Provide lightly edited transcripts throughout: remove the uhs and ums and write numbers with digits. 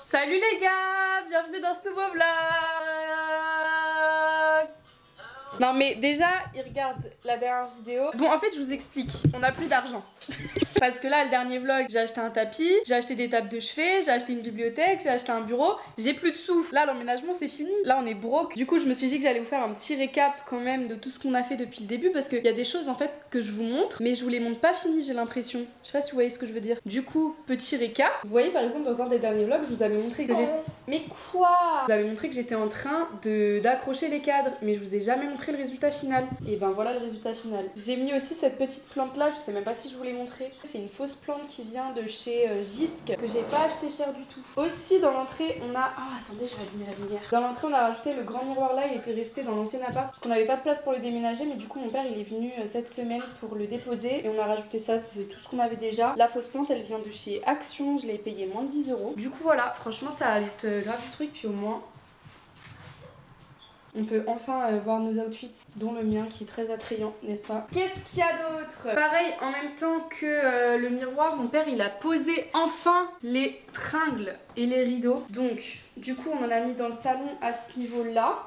Salut les gars, bienvenue dans ce nouveau vlog. Non mais déjà, ils regardent la dernière vidéo. Bon en fait je vous explique, on n'a plus d'argent. Parce que là le dernier vlog, j'ai acheté un tapis, j'ai acheté des tables de chevet, j'ai acheté une bibliothèque, j'ai acheté un bureau. J'ai plus de sous. Là l'emménagement c'est fini, là on est broke. Du coup je me suis dit que j'allais vous faire un petit récap quand même de tout ce qu'on a fait depuis le début. Parce qu'il y a des choses en fait que je vous montre, mais je vous les montre pas finies, j'ai l'impression. Je sais pas si vous voyez ce que je veux dire. Du coup petit récap. Vous voyez par exemple dans un des derniers vlogs, je vous avais montré que j'ai... Mais quoi? Je vous avais montré que j'étais en train d'accrocher les cadres, mais je vous ai jamais montré le résultat final. Et ben voilà le résultat final. J'ai mis aussi cette petite plante là, je sais même pas si je vous l'ai montré. C'est une fausse plante qui vient de chez Gisque, que j'ai pas acheté cher du tout. Aussi dans l'entrée on a... Oh attendez, je vais allumer la lumière. Dans l'entrée on a rajouté le grand miroir là, il était resté dans l'ancien appart parce qu'on n'avait pas de place pour le déménager, mais du coup mon père il est venu cette semaine pour le déposer et on a rajouté ça, c'est tout ce qu'on avait déjà. La fausse plante elle vient de chez Action, je l'ai payé moins de 10 €. Du coup voilà, franchement ça ajoute grave du truc, puis au moins on peut enfin voir nos outfits, dont le mien qui est très attrayant, n'est-ce pas? Qu'est-ce qu'il y a d'autre? Pareil, en même temps que le miroir, mon père il a posé enfin les tringles et les rideaux. Donc, du coup, on en a mis dans le salon à ce niveau-là.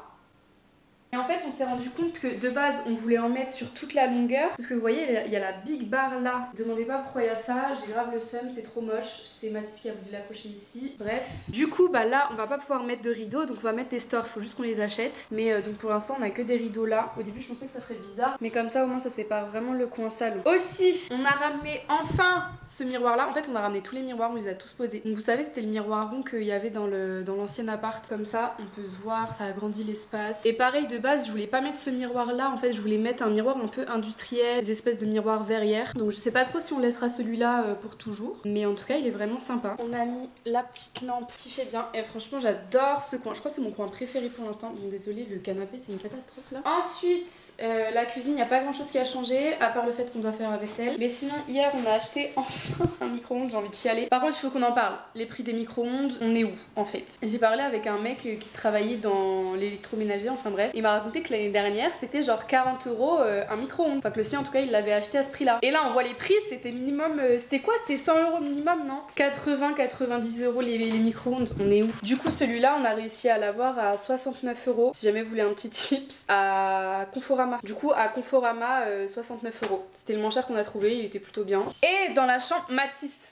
Et en fait on s'est rendu compte que de base on voulait en mettre sur toute la longueur. Sauf que vous voyez il y a la big bar là. Demandez pas pourquoi il y a ça, j'ai grave le seum, c'est trop moche. C'est Mathis qui a voulu l'accrocher ici. Bref. Du coup bah là on va pas pouvoir mettre de rideaux, donc on va mettre des stores, faut juste qu'on les achète. Mais donc pour l'instant on a que des rideaux là. Au début je pensais que ça ferait bizarre, mais comme ça au moins ça sépare vraiment le coin salon. Aussi on a ramené enfin ce miroir là. En fait on a ramené tous les miroirs, on les a tous posés. Donc vous savez c'était le miroir rond qu'il y avait dans l'ancien appart. Comme ça on peut se voir, ça agrandit l'espace. Et pareil de base je voulais pas mettre ce miroir là, en fait je voulais mettre un miroir un peu industriel, des espèces de miroirs verrières. Donc je sais pas trop si on laissera celui-là pour toujours, mais en tout cas il est vraiment sympa. On a mis la petite lampe qui fait bien et franchement j'adore ce coin, je crois que c'est mon coin préféré pour l'instant. Bon désolé le canapé c'est une catastrophe là. Ensuite la cuisine, il n'y a pas grand chose qui a changé à part le fait qu'on doit faire la vaisselle. Mais sinon hier on a acheté enfin un micro-ondes, j'ai envie de chialer. Par contre il faut qu'on en parle, les prix des micro-ondes, on est où en fait? J'ai parlé avec un mec qui travaillait dans l'électroménager, enfin bref, il m'a raconté que l'année dernière c'était genre 40 € un micro-ondes. Enfin que le sien en tout cas il l'avait acheté à ce prix là. Et là on voit les prix, c'était minimum, c'était quoi? C'était 100 € minimum, non? 80-90 € les micro-ondes, on est où? Du coup celui-là on a réussi à l'avoir à 69 €. Si jamais vous voulez un petit tips, à Conforama. Du coup à Conforama 69 €. C'était le moins cher qu'on a trouvé, il était plutôt bien. Et dans la chambre Mathis,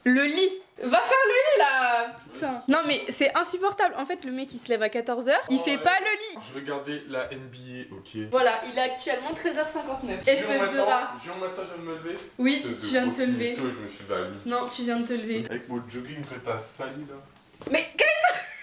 le lit. Va faire le lit là. Putain. Non mais c'est insupportable. En fait le mec il se lève à 14 h, il fait pas le lit. Je regardais la NBA, ok. Voilà, il est actuellement 13 h 59. Espèce de rat. Jure matin je viens de me lever. Oui, tu viens de te lever. Je me suis levé à midi. Non, tu viens de te lever. Avec mon jogging que t'as sali là. Mais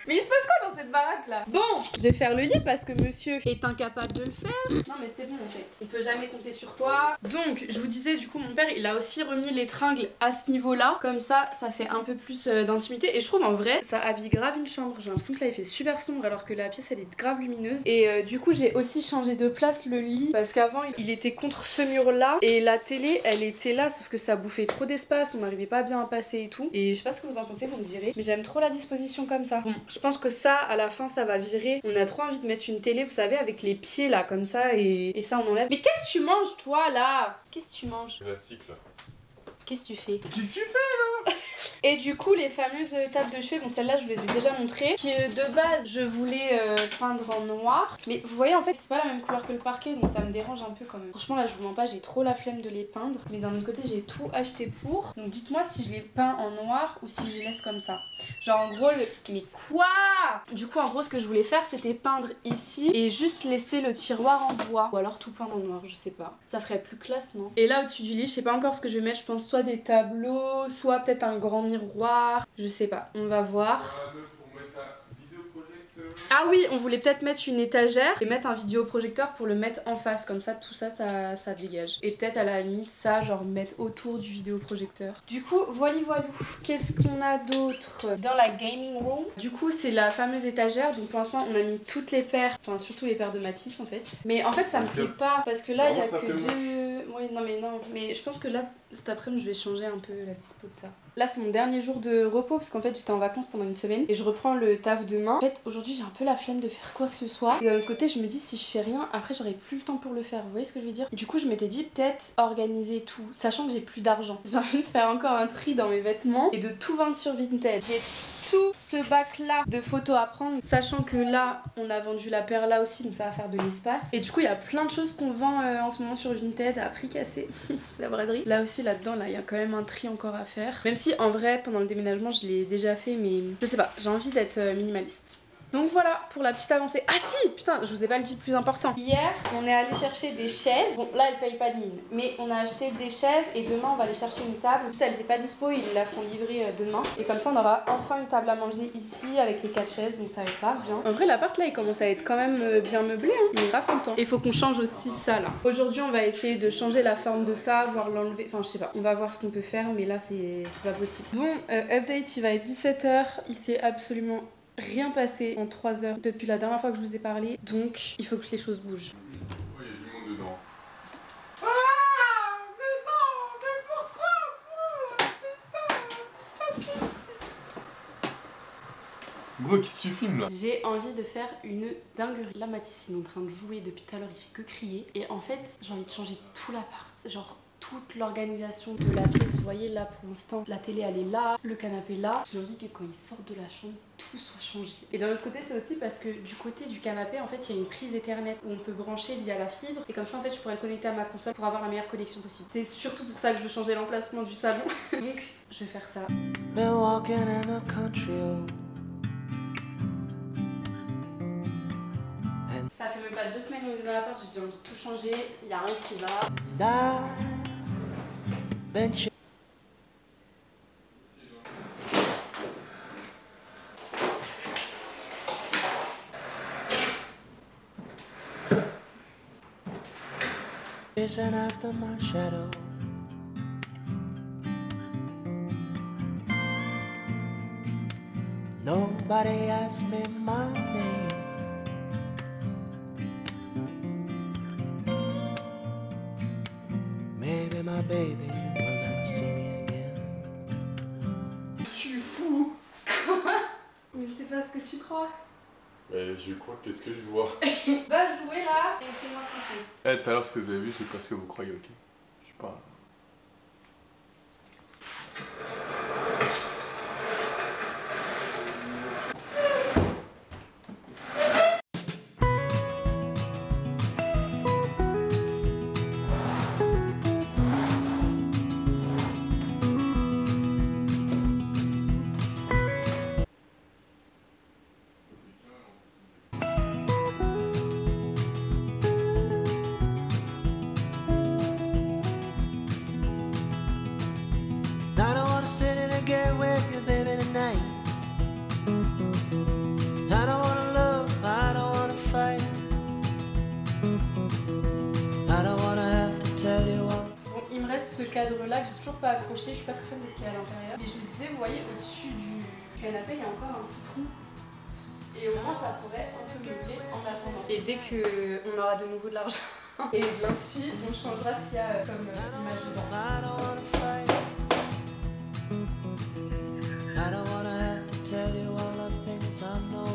mais il se passe quoi dans cette baraque là? Bon, je vais faire le lit parce que monsieur est incapable de le faire. Non mais c'est bon en fait, on peut jamais compter sur toi. Donc je vous disais du coup mon père il a aussi remis les tringles à ce niveau là. Comme ça, ça fait un peu plus d'intimité. Et je trouve en vrai ça habille grave une chambre. J'ai l'impression que là il fait super sombre alors que la pièce elle est grave lumineuse. Et du coup j'ai aussi changé de place le lit. Parce qu'avant il était contre ce mur là. Et la télé elle était là, sauf que ça bouffait trop d'espace, on n'arrivait pas bien à passer et tout. Et je sais pas ce que vous en pensez, vous me direz. Mais j'aime trop la disposition comme ça. Bon, je pense que ça à la fin ça va virer. On a trop envie de mettre une télé vous savez avec les pieds là comme ça et ça on enlève. Mais qu'est-ce que tu manges toi là? Qu'est-ce que tu manges? Élastique là. Qu'est-ce que tu fais? Qu'est-ce que tu fais là? Et du coup les fameuses tables de chevet, bon celles-là je vous les ai déjà montrées. Qui de base je voulais peindre en noir. Mais vous voyez en fait c'est pas la même couleur que le parquet, donc ça me dérange un peu quand même. Franchement là je vous mens pas, j'ai trop la flemme de les peindre. Mais d'un autre côté j'ai tout acheté pour. Donc dites-moi si je les peins en noir ou si je les laisse comme ça. Genre en gros mais quoi? Du coup en gros ce que je voulais faire c'était peindre ici et juste laisser le tiroir en bois. Ou alors tout peindre en noir, je sais pas. Ça ferait plus classe non? Et là au-dessus du lit je sais pas encore ce que je vais mettre, je pense soit des tableaux, soit peut-être un grand miroir. Je sais pas, on va voir. Ah oui, on voulait peut-être mettre une étagère et mettre un vidéoprojecteur pour le mettre en face, comme ça tout ça, ça dégage. Et peut-être à la limite ça, genre mettre autour du vidéoprojecteur. Du coup, voilou. Qu'est-ce qu'on a d'autre dans la gaming room? Du coup, c'est la fameuse étagère, donc pour l'instant on a mis toutes les paires, enfin surtout les paires de Mathis en fait. Mais en fait ça me plaît pas, parce que là il y a que deux... Oui, non, mais je pense que là, cet après-midi je vais changer un peu la dispo de ça. Là c'est mon dernier jour de repos parce qu'en fait j'étais en vacances pendant une semaine et je reprends le taf demain. En fait aujourd'hui j'ai un peu la flemme de faire quoi que ce soit. Et d'un autre côté je me dis si je fais rien après j'aurai plus le temps pour le faire, vous voyez ce que je veux dire? Et du coup je m'étais dit peut-être organiser tout, sachant que j'ai plus d'argent. J'ai envie de faire encore un tri dans mes vêtements et de tout vendre sur Vinted. J'ai tout ce bac là de photos à prendre, sachant que là on a vendu la paire là aussi, donc ça va faire de l'espace. Et du coup il y a plein de choses qu'on vend en ce moment sur Vinted à prix cassé. C'est la braderie. Là aussi là-dedans là il y a quand même un tri encore à faire, même si en vrai pendant le déménagement je l'ai déjà fait, mais je sais pas, j'ai envie d'être minimaliste. Donc voilà pour la petite avancée. Ah si, putain, je vous ai pas le dit plus important. Hier, on est allé chercher des chaises. Bon, là, elle paye pas de mine. Mais on a acheté des chaises et demain, on va aller chercher une table. En plus, elle n'était pas dispo, ils la font livrer demain. Et comme ça, on aura enfin une table à manger ici avec les 4 chaises. Donc ça va être grave bien. En vrai, l'appart là, il commence à être quand même bien meublé. Hein. On est grave content. Et il faut qu'on change aussi ça là. Aujourd'hui, on va essayer de changer la forme de ça, voire l'enlever. Enfin, je sais pas. On va voir ce qu'on peut faire. Mais là, c'est pas possible. Bon, update, il va être 17 h. Il s'est absolument rien passé en 3 heures depuis la dernière fois que je vous ai parlé, donc il faut que les choses bougent. Oh, il y a du monde dedans. Ah, mais non, mais pourquoi? Gros, qu'est-ce que tu filmes là? J'ai envie de faire une dinguerie. Là, Mathis il est en train de jouer depuis tout à l'heure, il fait que crier. Et en fait, j'ai envie de changer tout l'appart. Genre toute l'organisation de la pièce. Vous voyez là pour l'instant, la télé elle est là, le canapé là. J'ai envie que quand ils sortent de la chambre, tout soit changé. Et d'un autre côté, c'est aussi parce que du côté du canapé, en fait, il y a une prise Ethernet où on peut brancher via la fibre. Et comme ça, en fait, je pourrais le connecter à ma console pour avoir la meilleure connexion possible. C'est surtout pour ça que je veux changer l'emplacement du salon. Donc, je vais faire ça. Ça fait même pas 2 semaines qu'on est dans l'appart, j'ai déjà envie de tout changer, il y a rien qui va. After my shadow. Nobody asked me my name. Maybe my baby will never see me again. Tu es fou! Mais c'est pas ce que tu crois. Mais je crois, qu'est-ce que je vois? Va jouer là et fais-moi confiance. Eh, tout à l'heure, ce que vous avez vu, c'est pas ce que vous croyez, ok? Je sais pas. I don't wanna sit in a get with you, baby, tonight. I don't wanna love, I don't wanna fight. I don't wanna have to tell you what. Bon, il me reste ce cadre là que j'ai toujours pas accroché, je suis pas très fan de ce qu'il y a à l'intérieur. Mais je me disais, vous voyez, au-dessus du canapé, il y a encore un petit trou. Et au moins ça pourrait un peu meubler en attendant. Et dès qu'on aura de nouveau de l'argent et de l'inspi, on changera ce qu'il y a comme image dedans. I don't wanna fight. I don't wanna have to tell you all the things I know.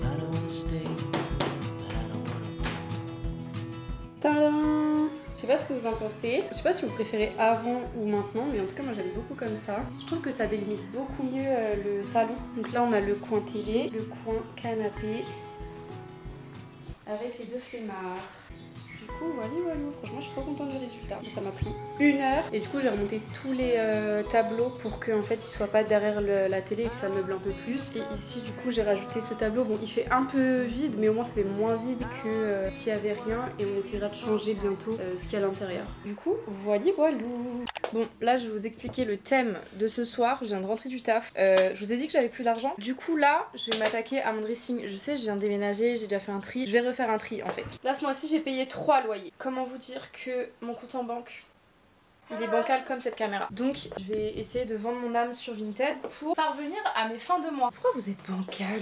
I don't wanna stay. I don't wanna. Tadam! Je sais pas ce que vous en pensez. Je sais pas si vous préférez avant ou maintenant, mais en tout cas moi j'aime beaucoup comme ça. Je trouve que ça délimite beaucoup mieux le salon. Donc là on a le coin télé, le coin canapé avec les 2 flemmards. Du coup, voilà, franchement, je suis trop contente du résultat. Ça m'a pris 1 heure et du coup, j'ai remonté tous les tableaux pour qu'en fait, ils soient pas derrière la télé et que ça meuble un peu plus. Et ici, du coup, j'ai rajouté ce tableau. Bon, il fait un peu vide, mais au moins, ça fait moins vide que s'il y avait rien. Et on essaiera de changer bientôt ce qu'il y a à l'intérieur. Du coup, voilà. Bon, là, je vais vous expliquer le thème de ce soir. Je viens de rentrer du taf. Je vous ai dit que j'avais plus d'argent. Du coup, là, je vais m'attaquer à mon dressing. Je sais, je viens de déménager, j'ai déjà fait un tri. Je vais refaire un tri, en fait. Là, ce mois-ci, j'ai payé 3 loyers. Comment vous dire que mon compte en banque, il est bancal comme cette caméra. Donc, je vais essayer de vendre mon âme sur Vinted pour parvenir à mes fins de mois. Pourquoi vous êtes bancal?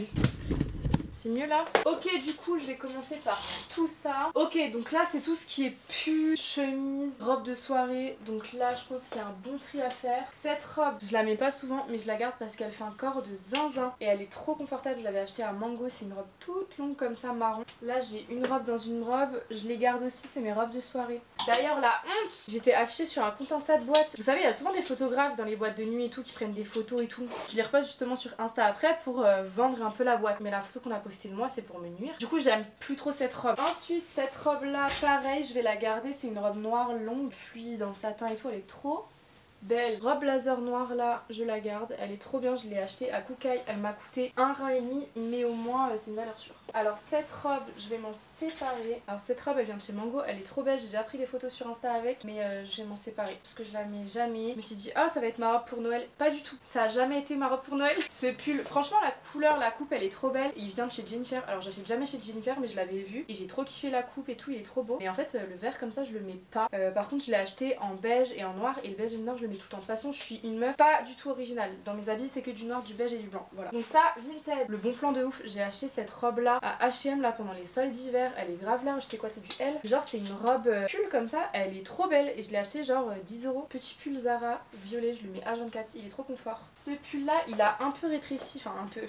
C'est mieux là? Ok, du coup je vais commencer par tout ça. Ok, donc là c'est tout ce qui est pull, chemise, robe de soirée. Donc là je pense qu'il y a un bon tri à faire. Cette robe, je la mets pas souvent mais je la garde parce qu'elle fait un corps de zinzin. Et elle est trop confortable, je l'avais achetée à Mango. C'est une robe toute longue comme ça, marron. Là j'ai une robe dans une robe, je les garde aussi, c'est mes robes de soirée. D'ailleurs la honte, j'étais affichée sur un compte Insta de boîte. Vous savez il y a souvent des photographes dans les boîtes de nuit et tout qui prennent des photos et tout. Je les reposte justement sur Insta après pour vendre un peu la boîte. Mais la photo qu'on a postée de moi c'est pour me nuire. Du coup j'aime plus trop cette robe. Ensuite cette robe là pareil je vais la garder. C'est une robe noire longue, fluide, en satin et tout. Elle est trop belle. Robe blazer noire là je la garde. Elle est trop bien. Je l'ai achetée à Koukaï. Elle m'a coûté 1,5 € mais au moins c'est une valeur sûre. Alors cette robe je vais m'en séparer. Alors cette robe elle vient de chez Mango. Elle est trop belle. J'ai déjà pris des photos sur Insta avec. Mais je vais m'en séparer parce que je la mets jamais. Je me suis dit oh ça va être ma robe pour Noël. Pas du tout. Ça a jamais été ma robe pour Noël. Ce pull franchement la couleur, la coupe elle est trop belle. Il vient de chez Jennifer. Alors j'achète jamais chez Jennifer mais je l'avais vu. Et j'ai trop kiffé la coupe et tout. Il est trop beau. Et en fait le vert comme ça je le mets pas. Par contre je l'ai acheté en beige et en noir. Et le beige et le noir je le mets tout le temps. De toute façon je suis une meuf pas du tout originale. Dans mes habits c'est que du noir, du beige et du blanc. Voilà. Donc ça Vinted. Le bon plan de ouf. J'ai acheté cette robe là à H&M là pendant les soldes d'hiver. Elle est grave large. Je sais quoi c'est du L. Genre c'est une robe pull comme ça. Elle est trop belle. Et je l'ai acheté genre 10 €. Petit pull Zara violet. Je le mets H24. Il est trop confort. Ce pull là il a un peu rétréci. Enfin un peu...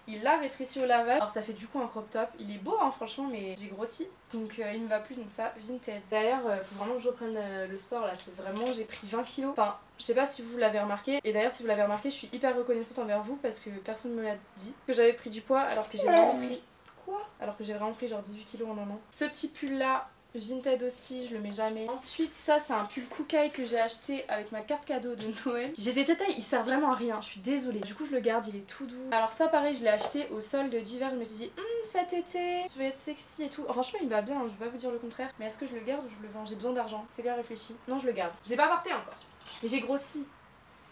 Il l'a rétréci au lavage, alors ça fait du coup un crop top. Il est beau hein franchement mais j'ai grossi donc il me va plus donc ça Vinted. D'ailleurs faut vraiment que je reprenne le sport là, c'est vraiment j'ai pris 20 kilos. Enfin je sais pas si vous l'avez remarqué et d'ailleurs si vous l'avez remarqué je suis hyper reconnaissante envers vous parce que personne me l'a dit que j'avais pris du poids alors que j'ai vraiment pris... Quoi? Alors que j'ai vraiment pris genre 18 kilos en un an. Ce petit pull là Vinted aussi, je le mets jamais. Ensuite ça c'est un pull Koukaï que j'ai acheté avec ma carte cadeau de Noël. J'ai des détails, il sert vraiment à rien, je suis désolée. Du coup je le garde, il est tout doux. Alors ça pareil je l'ai acheté au solde d'hiver, je me suis dit cet été je vais être sexy et tout. Franchement il me va bien, hein, je vais pas vous dire le contraire. Mais est-ce que je le garde ou je le vends? J'ai besoin d'argent, c'est bien réfléchi. Non je le garde. Je l'ai pas porté encore. Mais j'ai grossi.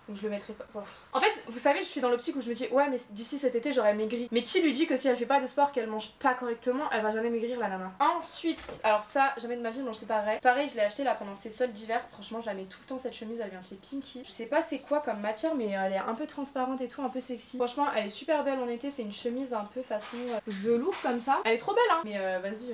Donc je le mettrai pas. En fait, vous savez, je suis dans l'optique où je me dis ouais mais d'ici cet été j'aurais maigri. Mais qui lui dit que si elle fait pas de sport, qu'elle mange pas correctement, elle va jamais maigrir la nana. Ensuite, alors ça, jamais de ma vie, je mange pareil. Pareil, je l'ai acheté là pendant ces soldes d'hiver. Franchement, je la mets tout le temps cette chemise, elle vient de chez Pinky. Je sais pas c'est quoi comme matière, mais elle est un peu transparente et tout, un peu sexy. Franchement, elle est super belle en été, c'est une chemise un peu façon velours comme ça. Elle est trop belle hein. Mais vas-y,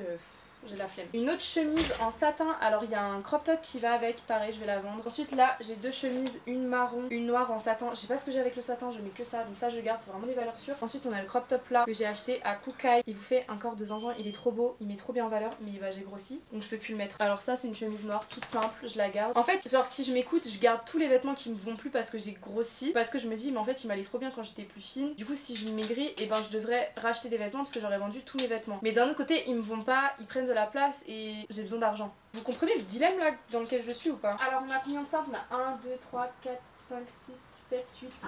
j'ai la flemme. Une autre chemise en satin, alors il y a un crop top qui va avec, pareil je vais la vendre. Ensuite là j'ai deux chemises, une marron, une noire en satin. Je sais pas ce que j'ai avec le satin, je mets que ça, donc ça je garde, c'est vraiment des valeurs sûres. Ensuite on a le crop top là que j'ai acheté à Koukaï. Il vous fait un corps de zinzin, il est trop beau, il met trop bien en valeur, mais bah, j'ai grossi donc je peux plus le mettre. Alors ça c'est une chemise noire toute simple, je la garde. En fait genre si je m'écoute, je garde tous les vêtements qui me vont plus parce que j'ai grossi, parce que je me dis mais en fait il m'allait trop bien quand j'étais plus fine. Du coup si je maigris, et ben je devrais racheter des vêtements parce que j'aurais vendu tous mes vêtements. Mais d'un autre côté ils me vont pas, ils prennent de la place et j'ai besoin d'argent. Vous comprenez le dilemme là dans lequel je suis ou pas? Alors on a combien de cintres? On a 1, 2, 3, 4, 5, 6, 7, 8.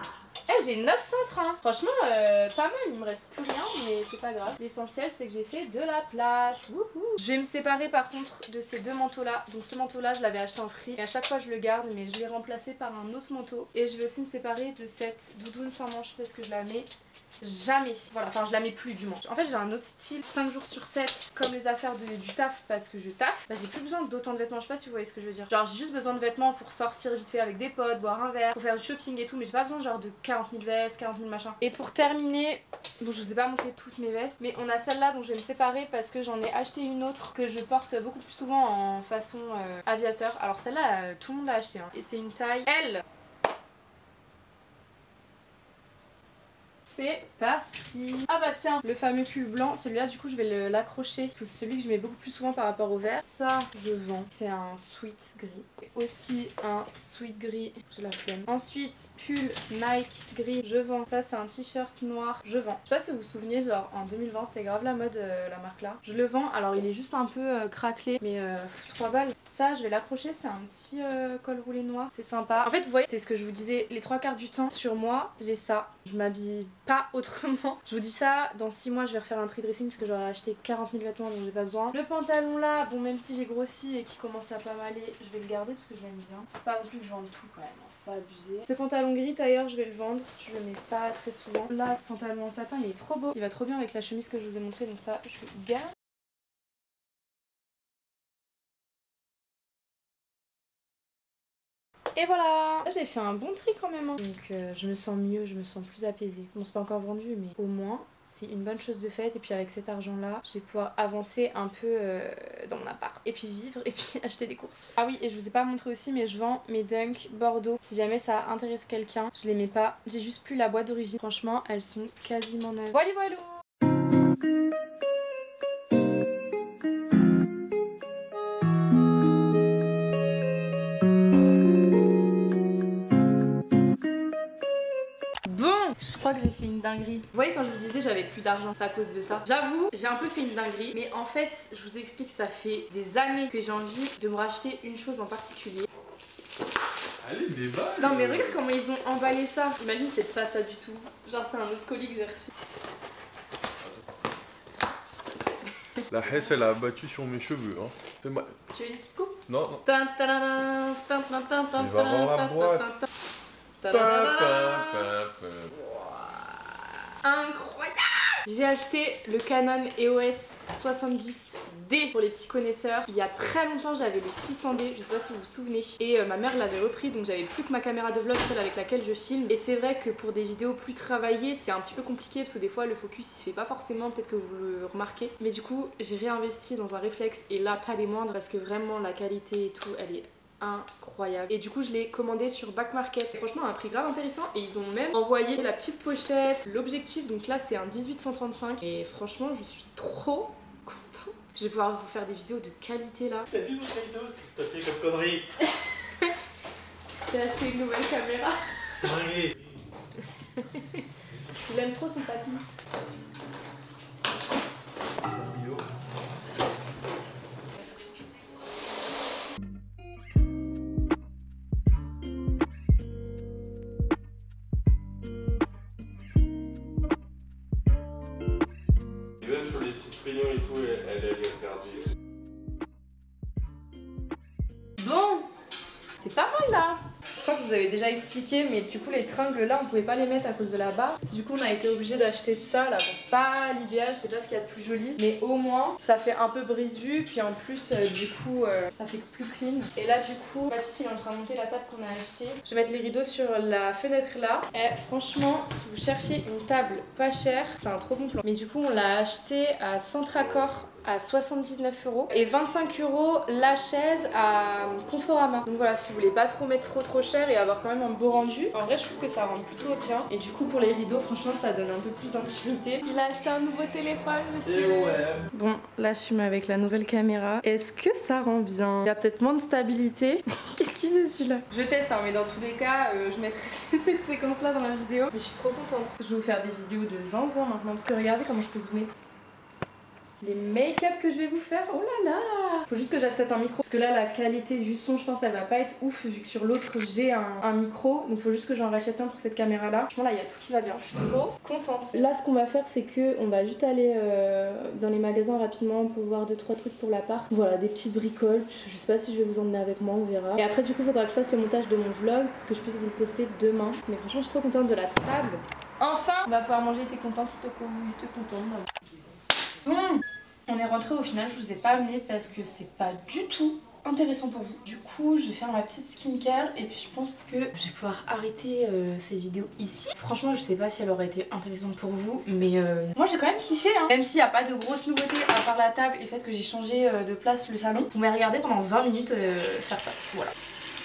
Eh j'ai 9 cintres hein. Franchement pas mal, il me reste plus rien mais c'est pas grave. L'essentiel c'est que j'ai fait de la place. Wouhou. Je vais me séparer par contre de ces deux manteaux là. Donc ce manteau là je l'avais acheté en free et à chaque fois je le garde mais je l'ai remplacé par un autre manteau. Et je vais aussi me séparer de cette doudoune sans manche parce que je la mets jamais. Voilà, enfin je la mets plus du moins. En fait j'ai un autre style 5 jours sur 7 comme les affaires du taf parce que je taffe. Bah, j'ai plus besoin d'autant de vêtements, je sais pas si vous voyez ce que je veux dire. Genre j'ai juste besoin de vêtements pour sortir vite fait avec des potes, boire un verre, pour faire du shopping et tout, mais j'ai pas besoin genre de 40 000 vestes, 40 000 machins. Et pour terminer, bon je vous ai pas montré toutes mes vestes, mais on a celle-là dont je vais me séparer parce que j'en ai acheté une autre que je porte beaucoup plus souvent en façon aviateur. Alors celle-là tout le monde l'a acheté hein. Et c'est une taille L. C'est parti. Ah bah tiens, le fameux pull blanc, celui-là du coup je vais l'accrocher parce que c'est celui que je mets beaucoup plus souvent par rapport au vert. Ça je vends, c'est un sweat gris. Et aussi un sweat gris, j'ai la flemme. Ensuite pull Nike gris, je vends. Ça c'est un t-shirt noir, je vends. Je sais pas si vous vous souvenez, genre en 2020 c'était grave la mode la marque là. Je le vends, alors il est juste un peu craquelé mais 3 balles. Ça je vais l'accrocher, c'est un petit col roulé noir, c'est sympa. En fait vous voyez, c'est ce que je vous disais, les 3/4 du temps sur moi j'ai ça. Je m'habille pas autrement. Je vous dis ça, dans 6 mois je vais refaire un tri dressing parce que j'aurais acheté 40 000 vêtements dont j'ai pas besoin. Le pantalon là, bon même si j'ai grossi et qui commence à pas m'aller, je vais le garder parce que je l'aime bien. Faut pas non plus que je vende tout quand même, hein. Faut pas abuser. Ce pantalon gris d'ailleurs je vais le vendre, je le mets pas très souvent. Là ce pantalon en satin il est trop beau, il va trop bien avec la chemise que je vous ai montré donc ça je le garde. Et voilà, j'ai fait un bon tri quand même. Hein. Donc je me sens mieux, je me sens plus apaisée. Bon, c'est pas encore vendu, mais au moins c'est une bonne chose de faite. Et puis avec cet argent là, je vais pouvoir avancer un peu dans mon appart. Et puis vivre et puis acheter des courses. Ah oui, et je vous ai pas montré aussi, mais je vends mes Dunk Bordeaux. Si jamais ça intéresse quelqu'un, je les mets pas. J'ai juste plus la boîte d'origine. Franchement, elles sont quasiment neuves. Voilà, voilà. Je crois que j'ai fait une dinguerie. Vous voyez quand je vous disais j'avais plus d'argent, c'est à cause de ça. J'avoue, j'ai un peu fait une dinguerie. Mais en fait, je vous explique, ça fait des années que j'ai envie de me racheter une chose en particulier. Allez, débat. Non mais regarde comment ils ont emballé ça. Imagine c'est pas ça du tout. Genre c'est un autre colis que j'ai reçu. La Hesse, elle a abattu sur mes cheveux. Hein. Fais-moi. Tu veux une petite coupe? Non, non. Il va avoir la boîte. Incroyable! J'ai acheté le Canon EOS 70D pour les petits connaisseurs. Il y a très longtemps j'avais le 600D, je sais pas si vous vous souvenez. Et ma mère l'avait repris, donc j'avais plus que ma caméra de vlog, celle avec laquelle je filme. Et c'est vrai que pour des vidéos plus travaillées, c'est un petit peu compliqué parce que des fois le focus il se fait pas forcément, peut-être que vous le remarquez. Mais du coup j'ai réinvesti dans un réflexe et là pas des moindres parce que vraiment la qualité et tout elle est incroyable. Et du coup je l'ai commandé sur Back Market. Franchement un prix grave intéressant et ils ont même envoyé la petite pochette, l'objectif, donc là c'est un 18-135 et franchement je suis trop contente. Je vais pouvoir vous faire des vidéos de qualité là. T'as vu mon cadeau? T'as fait comme connerie. J'ai acheté une nouvelle caméra. Dingue. Il aime trop son papy. Même sur les cyprinions et tout, elle est perdue. Bon, c'est pas mal là. Je crois que je vous avais déjà expliqué, mais du coup les tringles là on pouvait pas les mettre à cause de la barre. Du coup on a été obligé d'acheter ça là. Bon c'est pas l'idéal, c'est pas ce qu'il y a de plus joli, mais au moins ça fait un peu brise-vue, puis en plus du coup ça fait plus clean. Et là du coup Baptiste il est en train de monter la table qu'on a achetée. Je vais mettre les rideaux sur la fenêtre là. Et franchement si vous cherchez une table pas chère, c'est un trop bon plan. Mais du coup on l'a acheté à Centracor à 79 € et 25 € la chaise à Conforama. Donc voilà, si vous voulez pas trop mettre trop cher et avoir quand même un beau rendu, en vrai je trouve que ça rend plutôt bien. Et du coup pour les rideaux franchement ça donne un peu plus d'intimité. Il a acheté un nouveau téléphone monsieur. Bon là je filme avec la nouvelle caméra. Est-ce que ça rend bien? Il y a peut-être moins de stabilité. Qu'est-ce qu'il fait celui-là? Je teste hein, mais dans tous les cas je mettrai cette séquence là dans la vidéo. Mais je suis trop contente. Je vais vous faire des vidéos de zinzin maintenant parce que regardez comment je peux zoomer. Les make-up que je vais vous faire, oh là là! Faut juste que j'achète un micro parce que là la qualité du son je pense elle va pas être ouf vu que sur l'autre j'ai un micro, donc faut juste que j'en rachète un pour cette caméra là. Franchement là il y a tout qui va bien, je suis trop contente. Là ce qu'on va faire c'est que on va juste aller dans les magasins rapidement pour voir 2-3 trucs pour l'appart. Voilà des petites bricoles, je sais pas si je vais vous emmener avec moi, on verra. Et après du coup il faudra que je fasse le montage de mon vlog pour que je puisse vous le poster demain. Mais franchement je suis trop contente de la table. Enfin on va pouvoir manger, t'es content, t'es content. Bon, on est rentré au final, je vous ai pas amené parce que c'était pas du tout intéressant pour vous. Du coup, je vais faire ma petite skincare et puis je pense que je vais pouvoir arrêter cette vidéo ici. Franchement, je sais pas si elle aurait été intéressante pour vous, mais moi j'ai quand même kiffé. Hein. Même s'il n'y a pas de grosses nouveautés à part la table et le fait que j'ai changé de place le salon, vous pouvez regarder pendant 20 minutes faire ça. Voilà.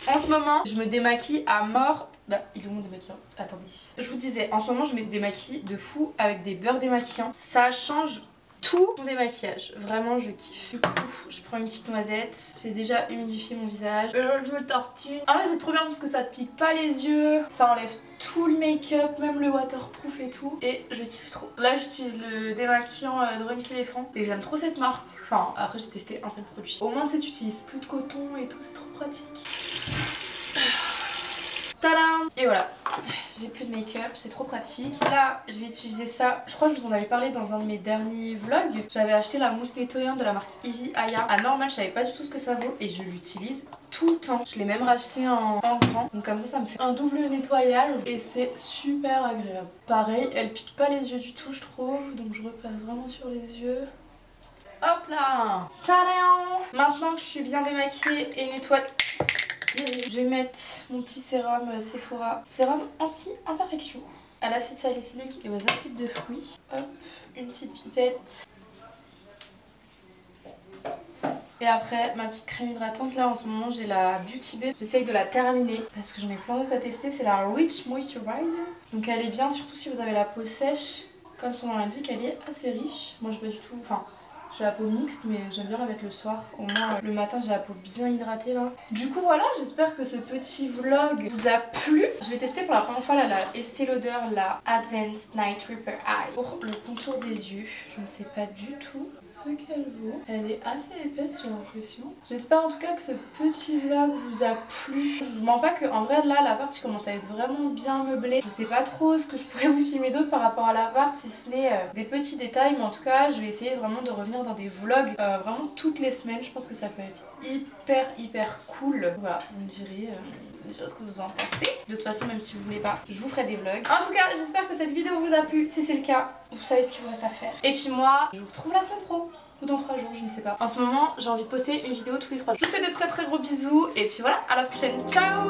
En ce moment, je me démaquille à mort. Bah, il est où mon démaquillant? Attendez. Je vous disais, en ce moment, je me démaquille de fou avec des beurres démaquillants. Ça change tout mon démaquillage, vraiment je kiffe. Du coup je prends une petite noisette, j'ai déjà humidifié mon visage, je me tortue. Ah ouais c'est trop bien parce que ça pique pas les yeux, ça enlève tout le make-up, même le waterproof et tout, et je kiffe trop. Là j'utilise le démaquillant de Drunk Elephant et j'aime trop cette marque. Enfin après j'ai testé un seul produit. Au moins tu sais tu utilises plus de coton et tout, c'est trop pratique. Tadam! Et voilà, j'ai plus de make-up, c'est trop pratique. Là, je vais utiliser ça. Je crois que je vous en avais parlé dans un de mes derniers vlogs. J'avais acheté la mousse nettoyante de la marque Ivy Aya. À normal, je savais pas du tout ce que ça vaut et je l'utilise tout le temps. Je l'ai même racheté en grand. Donc comme ça me fait un double nettoyage et c'est super agréable. Pareil, elle pique pas les yeux du tout, je trouve. Donc je repasse vraiment sur les yeux. Hop là! Tadam! Maintenant que je suis bien démaquillée et nettoyée. Je vais mettre mon petit sérum Sephora, sérum anti-imperfection à l'acide salicylique et aux acides de fruits. Hop, une petite pipette. Et après, ma petite crème hydratante, là en ce moment j'ai la Beauty Bay. J'essaye de la terminer parce que j'en ai plein d'autres à tester. C'est la Rich Moisturizer. Donc elle est bien, surtout si vous avez la peau sèche. Comme son nom l'indique, elle est assez riche. Moi j'ai pas du tout... Enfin, j'ai la peau mixte, mais j'aime bien la mettre le soir. Au moins le matin j'ai la peau bien hydratée là. Du coup voilà, j'espère que ce petit vlog vous a plu. Je vais tester pour la première fois là, la Estée Lauder, la Advanced Night Repair Eye. Pour le contour des yeux, je ne sais pas du tout ce qu'elle vaut. Elle est assez épaisse j'ai l'impression. J'espère en tout cas que ce petit vlog vous a plu. Je vous mens pas que en vrai là l'appart il commence à être vraiment bien meublé. Je sais pas trop ce que je pourrais vous filmer d'autre par rapport à l'appart si ce n'est des petits détails. Mais en tout cas je vais essayer vraiment de revenir dans des vlogs vraiment toutes les semaines. Je pense que ça peut être hyper cool. Voilà, vous me direz ce que vous en pensez. De toute façon même si vous voulez pas, je vous ferai des vlogs. En tout cas j'espère que cette vidéo vous a plu. Si c'est le cas, vous savez ce qu'il vous reste à faire. Et puis moi je vous retrouve la semaine pro. Ou dans 3 jours, je ne sais pas. En ce moment, j'ai envie de poster une vidéo tous les 3 jours. Je vous fais de très gros bisous et puis voilà, à la prochaine. Ciao!